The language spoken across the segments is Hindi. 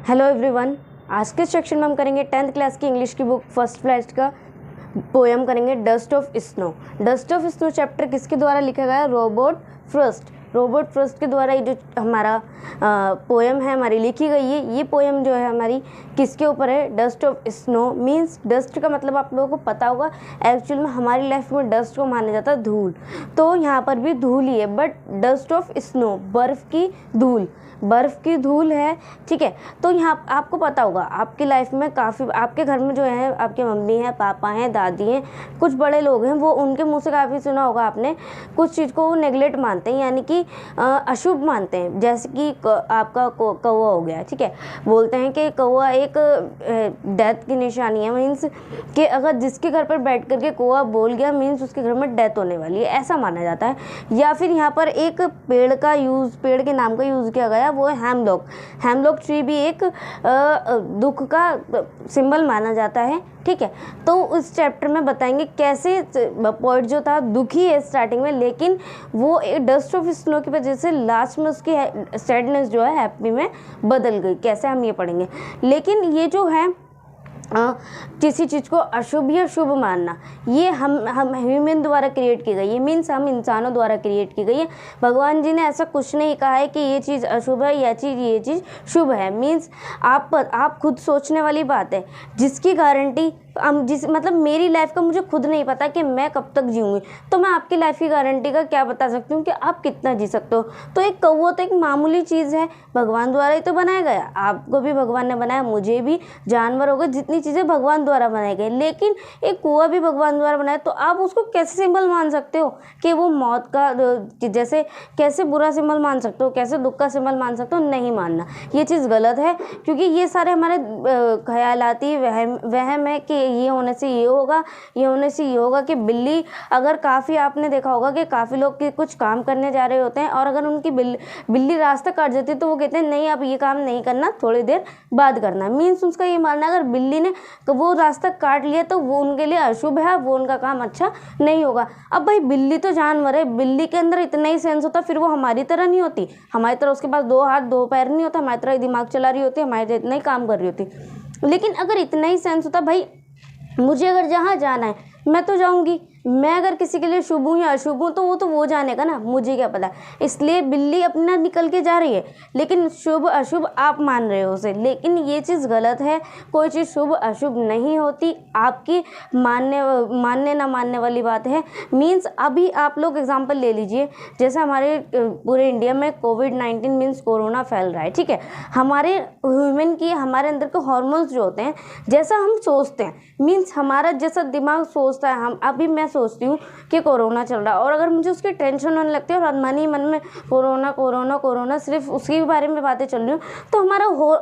Hello everyone. आज के सेक्शन में हम करेंगे 10th क्लास की इंग्लिश की बुक फर्स्ट फ्लैश का पोएम करेंगे dust of snow. Dust of snow chapter किसके द्वारा लिखा गया है? रॉबर्ट फ्रॉस्ट के द्वारा ये जो हमारा पोएम है हमारी लिखी गई है। ये पोएम जो है हमारी किसके ऊपर है? Dust of snow. Means dust का मतलब आप लोगों को पता होगा, एक्चुअल में हमारी लाइफ में डस्ट को माना जाता है धूल, तो यहाँ पर भी धूल ही है, बट डस्ट ऑफ स्नो, बर्फ़ की धूल है। ठीक है, तो यहाँ आपको पता होगा आपकी लाइफ में काफ़ी, आपके घर में जो है आपके मम्मी हैं, पापा हैं, दादी हैं, कुछ बड़े लोग हैं, वो उनके मुंह से काफ़ी सुना होगा आपने, कुछ चीज़ को वो नेगलेक्ट मानते हैं, यानी कि अशुभ मानते हैं। जैसे कि आपका कौवा हो गया, ठीक है, बोलते हैं कि कौवा एक डेथ की निशानी है। मीन्स कि अगर जिसके घर पर बैठ करके कौवा बोल गया, मीन्स उसके घर में डेथ होने वाली है, ऐसा माना जाता है। या फिर यहाँ पर एक पेड़ के नाम का यूज़ किया गया, वो है हेमलॉक ट्री भी एक दुख का सिंबल माना जाता है। ठीक है, तो इस चैप्टर में बताएंगे कैसे पोएट जो था दुखी है स्टार्टिंग में, लेकिन वो डस्ट ऑफ स्नो की वजह से लास्ट में उसकी सैडनेस जो है हैप्पी में बदल गई। कैसे हम ये पढ़ेंगे। लेकिन ये जो है किसी चीज़ को अशुभ या शुभ मानना, ये हम ह्यूमन द्वारा क्रिएट की गई है। मीन्स हम इंसानों द्वारा क्रिएट की गई है। भगवान जी ने ऐसा कुछ नहीं कहा है कि ये चीज़ अशुभ है या ये चीज़ शुभ है। मीन्स आप खुद सोचने वाली बात है, जिसकी गारंटी मतलब मेरी लाइफ का मुझे खुद नहीं पता कि मैं कब तक जीऊँगी, तो मैं आपकी लाइफ की गारंटी का क्या बता सकती हूँ कि आप कितना जी सकते हो। तो एक कौवा तो एक मामूली चीज़ है, भगवान द्वारा ही तो बनाया गया। आपको भी भगवान ने बनाया, मुझे भी, जानवर हो गए, जितनी चीज़ें भगवान द्वारा बनाई गई, लेकिन एक कौवा भी भगवान द्वारा बनाया, तो आप उसको कैसे सिंबल मान सकते हो कि वो मौत का, जैसे कैसे बुरा सिंबल मान सकते हो, कैसे दुख का सिंबल मान सकते हो? नहीं मानना, ये चीज़ गलत है, क्योंकि ये सारे हमारे ख्यालाती वहम है कि ये होने से ये होगा, ये होने से ये होगा। कि बिल्ली, अगर काफ़ी आपने देखा होगा कि काफ़ी लोग कुछ काम करने जा रहे होते हैं, और अगर उनकी बिल्ली रास्ता काट जाती है, तो वो कहते हैं नहीं अब ये काम नहीं करना, थोड़ी देर बाद करना। मीन्स उसका ये मानना, अगर बिल्ली ने वो रास्ता काट लिया तो वो उनके लिए अशुभ है, वो उनका काम अच्छा नहीं होगा। अब भाई बिल्ली तो जानवर है, बिल्ली के अंदर इतना ही सेंस होता, फिर वो हमारी तरह नहीं होती, हमारी तरह उसके पास 2 हाथ 2 पैर नहीं होता, हमारी तरह दिमाग चला रही होती, हमारे तरह इतना ही काम कर रही होती। लेकिन अगर इतना ही सेंस होता, भाई मुझे अगर जहाँ जाना है मैं तो जाऊँगी, मैं अगर किसी के लिए शुभ हूँ या अशुभ हूँ तो वो जानेगा ना, मुझे क्या पता। इसलिए बिल्ली अपना निकल के जा रही है, लेकिन शुभ अशुभ आप मान रहे हो उसे, लेकिन ये चीज़ गलत है। कोई चीज़ शुभ अशुभ नहीं होती, आपकी मानने ना मानने वाली बात है। मीन्स अभी आप लोग एग्जाम्पल ले लीजिए, जैसे हमारे पूरे इंडिया में कोविड-19 मीन्स कोरोना फैल रहा है। ठीक है, हमारे ह्यूमन की, हमारे अंदर के हॉर्मोन्स जो होते हैं, जैसा हम सोचते हैं, मीन्स हमारा जैसा दिमाग सोचता है, हम अभी मैं सोचती हूँ कि कोरोना चल रहा है, और अगर मुझे उसकी टेंशन होने लगती है और मन ही मन में कोरोना सिर्फ उसके बारे में बातें चल रही हूँ, तो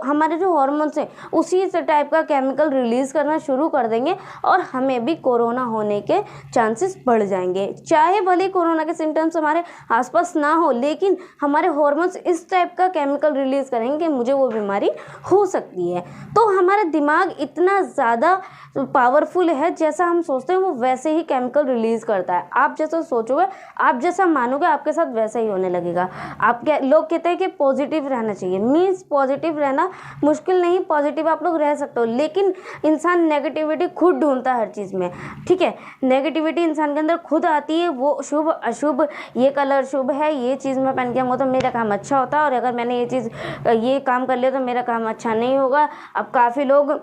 हमारे जो हॉर्मोन्स हैं उसी टाइप का केमिकल रिलीज़ करना शुरू कर देंगे, और हमें भी कोरोना होने के चांसेस बढ़ जाएंगे। चाहे भले कोरोना के सिम्टम्स हमारे आसपास ना हो, लेकिन हमारे हॉर्मोन्स इस टाइप का केमिकल रिलीज़ करेंगे, मुझे वो बीमारी हो सकती है। तो हमारा दिमाग इतना ज़्यादा पावरफुल है, जैसा हम सोचते हैं वो वैसे ही केमिकल रिलीज़ करता है। आप जैसा सोचोगे, आप जैसा मानोगे, आपके साथ वैसा ही होने लगेगा। लोग कहते हैं कि पॉजिटिव रहना चाहिए। मीन्स पॉजिटिव रहना मुश्किल नहीं, पॉजिटिव आप लोग रह सकते हो, लेकिन इंसान नेगेटिविटी खुद ढूंढता है हर चीज़ में। ठीक है, नेगेटिविटी इंसान के अंदर खुद आती है। वो शुभ अशुभ, ये कलर शुभ है, ये चीज़ मैं पहन के आऊँगा तो मेरा काम अच्छा होता है, और अगर मैंने ये काम कर लिया तो मेरा काम अच्छा नहीं होगा। अब काफ़ी लोग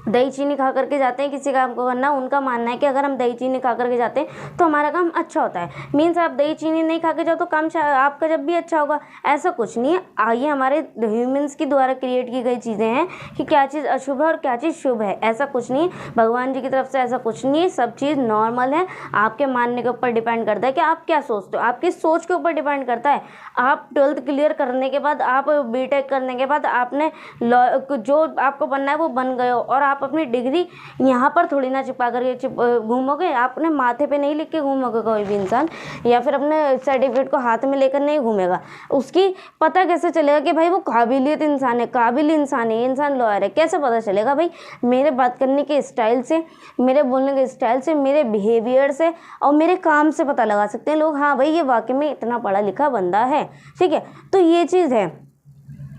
दही चीनी खा करके जाते हैं किसी काम को करना, उनका मानना है कि अगर हम दही चीनी खा करके जाते हैं तो हमारा काम अच्छा होता है। मीन्स आप दही चीनी नहीं खा के जाओ तो काम आपका जब भी अच्छा होगा, ऐसा कुछ नहीं है। ये हमारे ह्यूमंस की द्वारा क्रिएट की गई चीज़ें हैं कि क्या चीज़ अशुभ है और क्या चीज़ शुभ है, ऐसा कुछ नहीं है। भगवान जी की तरफ से ऐसा कुछ नहीं है, सब चीज़ नॉर्मल है। आपके मानने के ऊपर डिपेंड करता है कि आप क्या सोचते हो, आपकी सोच के ऊपर डिपेंड करता है। आप 12th क्लियर करने के बाद, आप बीटेक करने के बाद आपने जो आपको बनना है वो बन गए हो, और आप अपनी डिग्री यहाँ पर थोड़ी ना चिपका करके घूमोगे, आपने माथे पे नहीं लिख के घूमोगे कोई भी इंसान, या फिर अपने सर्टिफिकेट को हाथ में लेकर नहीं घूमेगा। उसकी पता कैसे चलेगा कि भाई वो काबिलियत इंसान है, काबिल इंसान है, इंसान लॉयर है? कैसे पता चलेगा भाई? मेरे बात करने के स्टाइल से, मेरे बोलने के स्टाइल से, मेरे बिहेवियर से और मेरे काम से पता लगा सकते हैं लोग, हाँ भाई ये वाकई में इतना पढ़ा लिखा बंदा है। ठीक है, तो ये चीज़ है।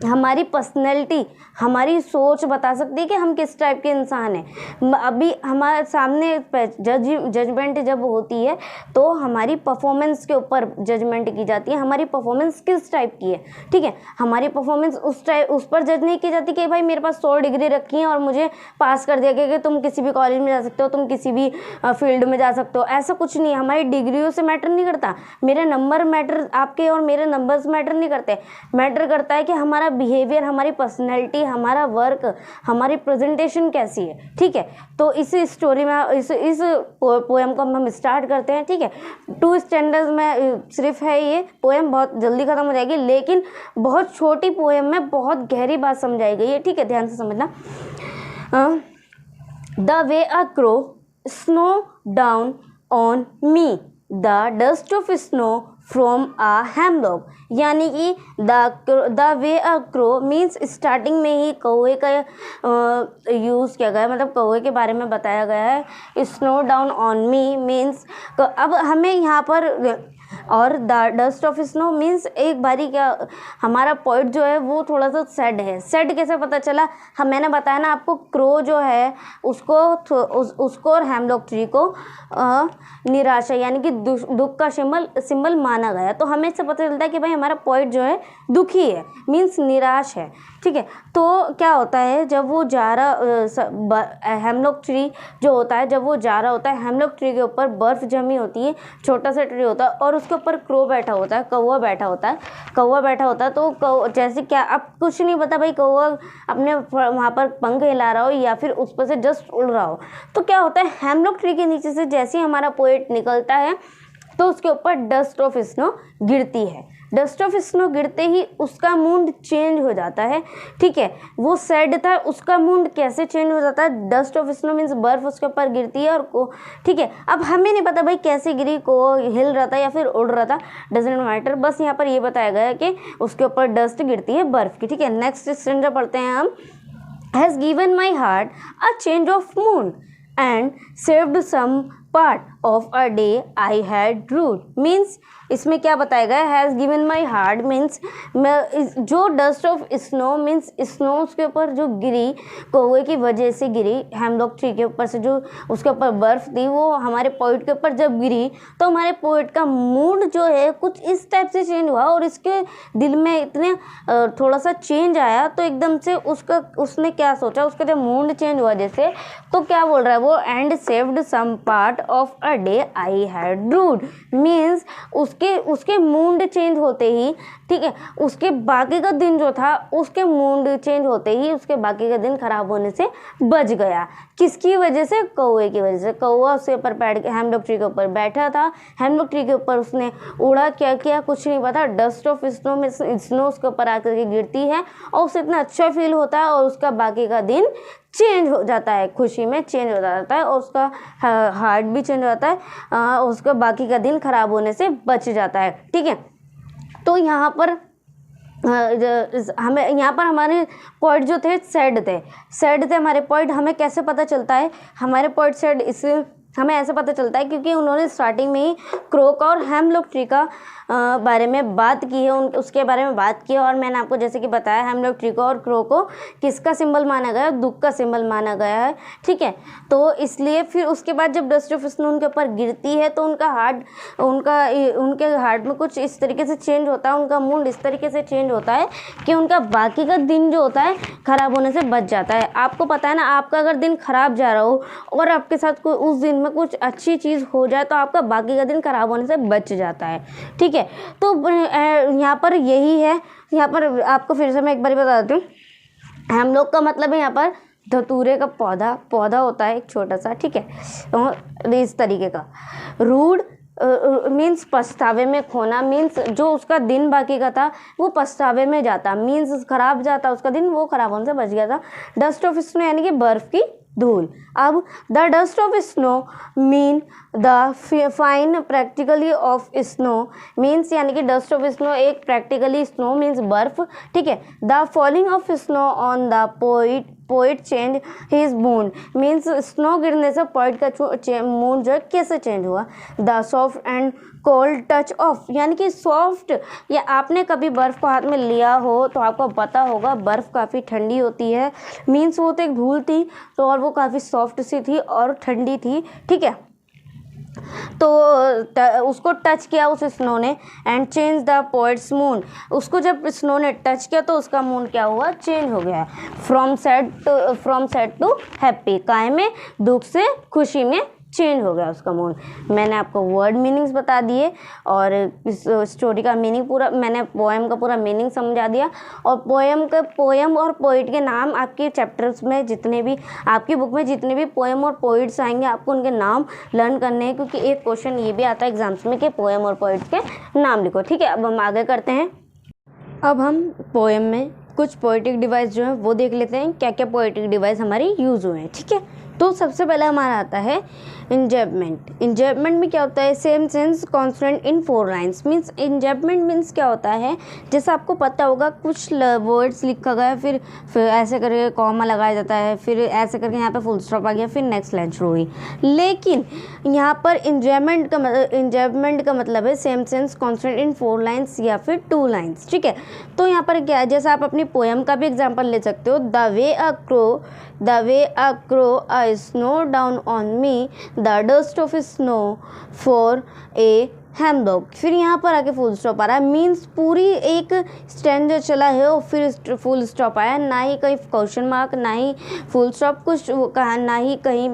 हमारी पर्सनैलिटी, हमारी सोच बता सकती है कि हम किस टाइप के इंसान हैं। अभी हमारे सामने जजमेंट जब होती है तो हमारी परफॉर्मेंस के ऊपर जजमेंट की जाती है, हमारी परफॉर्मेंस किस टाइप की है, ठीक है। हमारी परफॉर्मेंस उस पर जज नहीं की जाती कि भाई मेरे पास 100 डिग्री रखी है और मुझे पास कर दिया गया कि तुम किसी भी कॉलेज में जा सकते हो, तुम किसी भी फील्ड में जा सकते हो। ऐसा कुछ नहीं, हमारी डिग्रियों से मैटर नहीं करता, मेरे नंबर मैटर, आपके और मेरे नंबर्स मैटर नहीं करते। मैटर करता है कि हमारा बिहेवियर, हमारी पर्सनैलिटी, हमारा वर्क, हमारी प्रेजेंटेशन कैसी है, ठीक है। तो इस स्टोरी में इस पोएम को हम स्टार्ट करते हैं, ठीक है। 2 स्टैंडर्ड्स में सिर्फ है ये पोएम, बहुत जल्दी खत्म हो जाएगी, लेकिन बहुत छोटी पोएम में बहुत गहरी बात समझाई गई है, ठीक है, ध्यान से समझना। The way a crow snow down on me, the dust of snow from a hemlock, यानी कि the way a crow means starting में ही कौवे का यूज़ किया गया है, मतलब कौवे के बारे में बताया गया है। Snow down on me means, अब हमें यहाँ पर, और the dust of snow means एक बारी क्या, हमारा पोइट जो है वो थोड़ा सा सैड है। सैड कैसे पता चला, मैंने बताया ना आपको, क्रो जो है उसको और हेमलॉक ट्री को निराशा यानी कि दुख का सिंबल माना गया। तो हमें इससे पता चलता है कि भाई हमारा पोइट जो है दुखी है, मीन्स निराश है, ठीक है। तो क्या होता है, जब वो जा रहा, हेमलॉक ट्री जो होता है, जब वो जा रहा होता है, हेमलॉक ट्री के ऊपर बर्फ़ जमी होती है, छोटा सा ट्री होता है और उसके ऊपर क्रो बैठा होता है, कौवा बैठा होता है। तो जैसे क्या, अब कुछ नहीं पता भाई कौवा अपने वहाँ पर पंख हिला रहा हो या फिर उस पर से जस्ट उड़ रहा हो। तो क्या होता है, हेमलॉक ट्री के नीचे से जैसे ही हमारा पोएट निकलता है तो उसके ऊपर डस्ट ऑफ स्नो गिरती है। डस्ट ऑफ स्नो गिरते ही उसका मूड चेंज हो जाता है, ठीक है। वो सैड था, उसका मूड कैसे चेंज हो जाता है, डस्ट ऑफ स्नो मीन्स बर्फ उसके ऊपर गिरती है और ठीक है। अब हमें नहीं पता भाई कैसे गिरी, को हिल रहा था या फिर उड़ रहा था, डजेंट मैटर, बस यहाँ पर ये बताया गया है कि उसके ऊपर डस्ट गिरती है बर्फ की, ठीक है। नेक्स्ट स्टैंजा पढ़ते हैं हम। Has given my heart a change of mood and saved some part of a day I had rued, means इसमें क्या बताया गया, has given my heart means जो dust of snow means snow उसके ऊपर जो गिरी, कौवे की वजह से गिरी, हेमलॉक ट्री के ऊपर से जो उसके ऊपर बर्फ़ थी वो हमारे पोइट के ऊपर जब गिरी तो हमारे पोइट का मूड जो है कुछ इस टाइप से चेंज हुआ और इसके दिल में इतने थोड़ा सा चेंज आया। तो एकदम से उसने क्या सोचा, उसका जब मूड चेंज हुआ जैसे, तो क्या बोल रहा है वो, and saved some part of a day I had rued, means उसके मूड चेंज होते ही, ठीक है, उसके बाकी का दिन जो था, उसके मूड चेंज होते ही उसके बाकी का दिन खराब होने से बच गया। किसकी वजह से, कौवे की वजह से। कौवा उसके ऊपर बैठ के हेमलॉक ट्री के ऊपर बैठा था, हेमलॉक ट्री के ऊपर उसने उड़ा, क्या किया कुछ नहीं पता, डस्ट ऑफ स्नो में स्नो उसके ऊपर आकर के गिरती है और उसे इतना अच्छा फील होता है और उसका बाकी का दिन चेंज हो जाता है, खुशी में चेंज हो जाता है और उसका हार्ट भी चेंज हो जाता है, उसका बाकी का दिन खराब होने से बच जाता है, ठीक है। तो यहाँ पर हमारे पॉइंट जो थे सैड थे हमारे पॉइंट। हमें कैसे पता चलता है हमारे पॉइंट सैड, इससे हमें ऐसे पता चलता है क्योंकि उन्होंने स्टार्टिंग में ही क्रो का और हेमलॉक ट्री का बारे में बात की है, उसके बारे में बात की है। और मैंने आपको जैसे कि बताया हेमलॉक ट्री को और क्रो को किसका सिंबल माना गया है, दुख का सिंबल माना गया है, ठीक है। तो इसलिए फिर उसके बाद जब डस्ट ऑफ स्नो उनके ऊपर गिरती है तो उनके हार्ट में कुछ इस तरीके से चेंज होता है, उनका मूड इस तरीके से चेंज होता है कि उनका बाकी का दिन जो होता है ख़राब होने से बच जाता है। आपको पता है ना, आपका अगर दिन खराब जा रहा हो और आपके साथ कोई उस दिन में कुछ अच्छी चीज़ हो जाए तो आपका बाकी का दिन खराब होने से बच जाता है, ठीक है। तो यहाँ पर यही है। यहाँ पर आपको फिर से मैं एक बार बता देती हूँ, हम लोग का मतलब है यहाँ पर धतूरे का पौधा होता है एक छोटा सा, ठीक है, इस तरीके का। रूड मीन्स पछतावे में खोना, मीन्स जो उसका दिन बाकी का था वो पछतावे में जाता, मीन्स खराब जाता उसका दिन, वो खराब होने से बच गया था। डस्ट ऑफ स्नो यानी कि बर्फ़ की धूल। अब the dust of snow mean the fine practically of snow means, यानी कि डस्ट ऑफ स्नो एक प्रैक्टिकली, स्नो मीन्स बर्फ, ठीक है। The falling of snow on the poet change his mood, means snow गिरने से पोइट का मूड जो है कैसे चेंज हुआ। The soft and cold touch of, यानी कि सॉफ्ट, या आपने कभी बर्फ़ को हाथ में लिया हो तो आपको पता होगा बर्फ़ काफ़ी ठंडी होती है, मीन्स वो तो एक धूल थी तो और वो काफ़ी सॉफ्ट सी थी और ठंडी थी, ठीक है। तो उसको टच किया उस स्नो ने, and change the poets mood, उसको जब स्नो ने टच किया तो उसका मूड क्या हुआ, चेंज हो गया, फ्रॉम सैड टू हैप्पी, काहे में, दुख से खुशी में चेंज हो गया उसका मूड। मैंने आपको वर्ड मीनिंग्स बता दिए और इस स्टोरी का मीनिंग पूरा, मैंने पोएम का पूरा मीनिंग समझा दिया। और पोएम और पोइट के नाम आपके चैप्टर्स में जितने भी आपकी बुक में जितने भी पोएम और पोइट्स आएंगे आपको उनके नाम लर्न करने हैं, क्योंकि एक क्वेश्चन ये भी आता है एग्जाम्स में कि पोएम और पोइट्स के नाम लिखो, ठीक है। अब हम आगे करते हैं। अब हम पोएम में कुछ पोएटिक डिवाइस जो है वो देख लेते हैं, क्या क्या पोएटिक डिवाइस हमारी यूज़ हुए हैं, ठीक है। तो सबसे पहले हमारा आता है इंजैबमेंट। इंजैबमेंट में क्या होता है, सेम सेंस कॉन्सोनेंट इन 4 लाइन्स, मीन्स इंजैबमेंट मीन्स क्या होता है, जैसे आपको पता होगा कुछ वर्ड्स लिखा गया फिर ऐसे करके कॉमा लगाया जाता है, फिर ऐसे करके यहाँ पे फुल स्टॉप आ गया, फिर नेक्स्ट लाइन शुरू हुई। लेकिन यहाँ पर इंजैबमेंट का मतलब है सेम सेंस कॉन्सोनेंट इन 4 लाइन्स या फिर 2 लाइन्स, ठीक है। तो यहाँ पर क्या है, जैसे आप अपनी पोएम का भी एग्जाम्पल ले सकते हो, the way a crow a snow down on me, the dust of snow for a hemlock, फिर यहाँ पर आके फुल स्टॉप आ रहा है, मीन्स पूरी एक स्टैंड चला है और फिर फुल स्टॉप आया, ना ही कहीं क्वेश्चन मार्क, ना ही फुल स्टॉप कुछ कहा, ना ही कहीं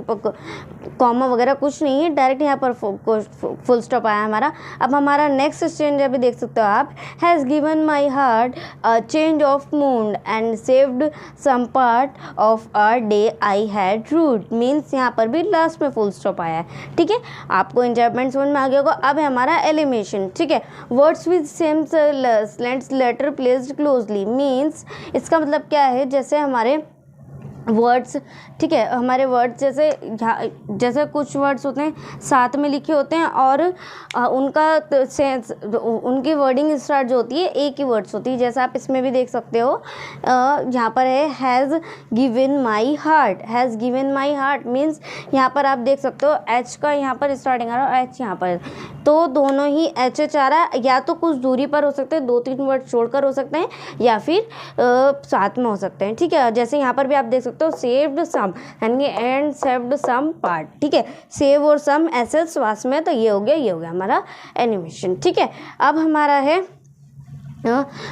कॉमा वगैरह कुछ नहीं है, डायरेक्ट यहाँ पर फुल स्टॉप आया हमारा। अब हमारा नेक्स्ट स्टैंड अभी देख सकते हो आप, has given my heart a change of mood and saved some part of a day I had rued, means यहाँ पर भी लास्ट में फुल स्टॉप आया है, ठीक है। आपको इंजॉयमेंट समझ में आ गया होगा। अब हमारा एलिमेशन, ठीक है। Words with same slants letter placed closely, means इसका मतलब क्या है, जैसे हमारे वर्ड्स, ठीक है, हमारे वर्ड्स जैसे कुछ वर्ड्स होते हैं साथ में लिखे होते हैं और उनका सेंस, उनकी वर्डिंग स्टार्ट जो होती है एक ही वर्ड्स होती है, जैसा आप इसमें भी देख सकते हो। यहाँ पर है has given my heart, has given my heart means यहाँ पर आप देख सकते हो एच का यहाँ पर स्टार्टिंग आ रहा है, एच यहाँ पर, तो दोनों ही एच आ रहा है, या तो कुछ दूरी पर हो सकते हैं, 2-3 वर्ड छोड़कर हो सकते हैं, या फिर साथ में हो सकते हैं, ठीक है। जैसे यहाँ पर भी आप देख सकते हो सेव्ड सम यानी एंड सेव्ड सम पार्ट, ठीक है, सेव और सम ऐसे श्वास में, तो ये हो गया हमारा एनिमेशन, ठीक है। अब हमारा है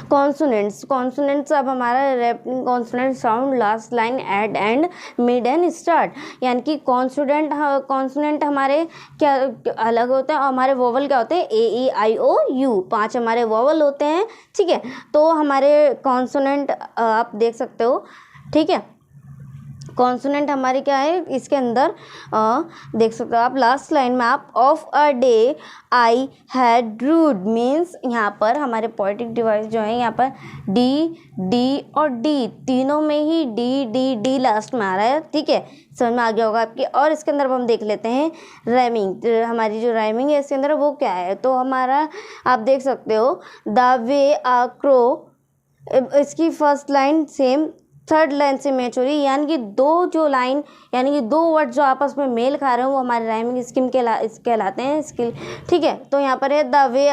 कॉन्सोनेंट्स। अब हमारा rapping consonant sound last line at end mid and start, यानी कि कॉन्सोनेंट हमारे क्या अलग होते हैं और हमारे वोवल क्या होते हैं, A-E-I-O-U, 5 हमारे वोवल होते हैं, ठीक है। तो हमारे कॉन्सोनेंट आप देख सकते हो, ठीक है। कॉन्सोनेंट हमारी क्या है इसके अंदर देख सकते हो आप, लास्ट लाइन में आप of a day I had rued, means यहाँ पर हमारे पोएटिक डिवाइस जो है यहाँ पर डी और डी तीनों में ही डी लास्ट में आ रहा है, ठीक है, समझ में आ गया होगा आपकी। और इसके अंदर हम देख लेते हैं राइमिंग, हमारी जो राइमिंग है इसके अंदर वो क्या है, तो हमारा आप देख सकते हो द वे अ क्रो, इसकी first line same third line से मैच हो रही है, यानी कि दो वर्ड जो आपस में मेल खा रहे हैं वो हमारे राइमिंग स्कीम कहलाते हैं स्किल, ठीक है। तो यहाँ पर है the way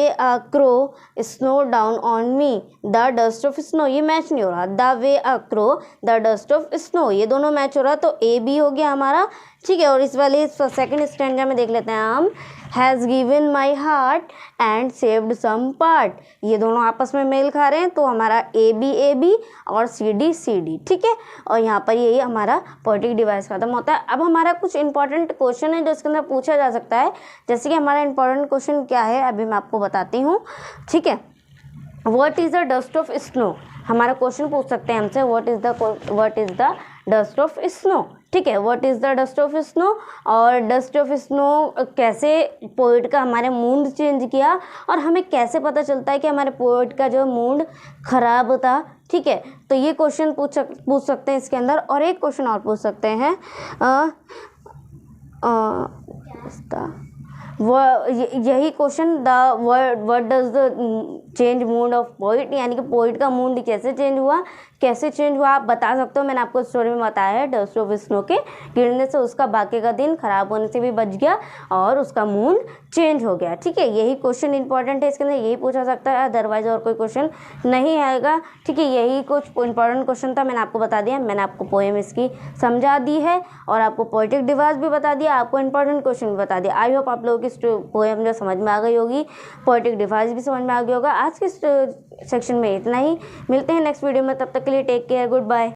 a crow snow down on me, the dust of snow, ये मैच नहीं हो रहा, the way a crow the dust of snow, ये दोनों मैच हो रहा, तो ए बी हो गया हमारा, ठीक है। और इस वाले सेकंड स्टैंजा में देख लेते हैं हम, has given my heart and saved some part, ये दोनों आपस में मेल खा रहे हैं, तो हमारा ए बी और सी डी, ठीक है। और यहाँ पर यही हमारा पोएटिक डिवाइस खत्म होता है। अब हमारा कुछ इंपॉर्टेंट क्वेश्चन है जो इसके अंदर पूछा जा सकता है, जैसे कि हमारा इंपॉर्टेंट क्वेश्चन क्या है अभी मैं आपको बताती हूँ, ठीक है। What is the dust of snow, हमारा क्वेश्चन पूछ सकते हैं हमसे, what is the dust of snow, ठीक है। What is the dust of snow, और डस्ट ऑफ स्नो कैसे पोएट का हमारे मूड चेंज किया, और हमें कैसे पता चलता है कि हमारे पोएट का जो मूड खराब था, ठीक है। तो ये क्वेश्चन पूछ सकते हैं इसके अंदर। और एक क्वेश्चन और पूछ सकते हैं यही question the what does the change mood off poet, यानी कि पोइट का मूड कैसे चेंज हुआ आप बता सकते हो। मैंने आपको स्टोरी में बताया है, डस्ट ऑफ स्नो के गिरने से उसका बाकी का दिन खराब होने से भी बच गया और उसका मूड चेंज हो गया। ठीक है, यही क्वेश्चन इंपॉर्टेंट है, इसके अंदर यही पूछा सकता है, अदरवाइज और कोई क्वेश्चन नहीं आएगा। ठीक है, यही कुछ इंपॉर्टेंट क्वेश्चन था, मैंने आपको बता दिया। मैंने आपको पोएम इसकी समझा दी है और आपको पोएटिक डिवाइस भी बता दिया, आपको इंपॉर्टेंट क्वेश्चन भी बता दिया। आई होप आप लोगों की पोएम जो समझ में आ गई होगी, पोएटिक डिवाइस भी समझ में आ गया होगा। आज के सेक्शन में इतना ही, मिलते हैं नेक्स्ट वीडियो में, तब तक के लिए टेक केयर, गुड बाय।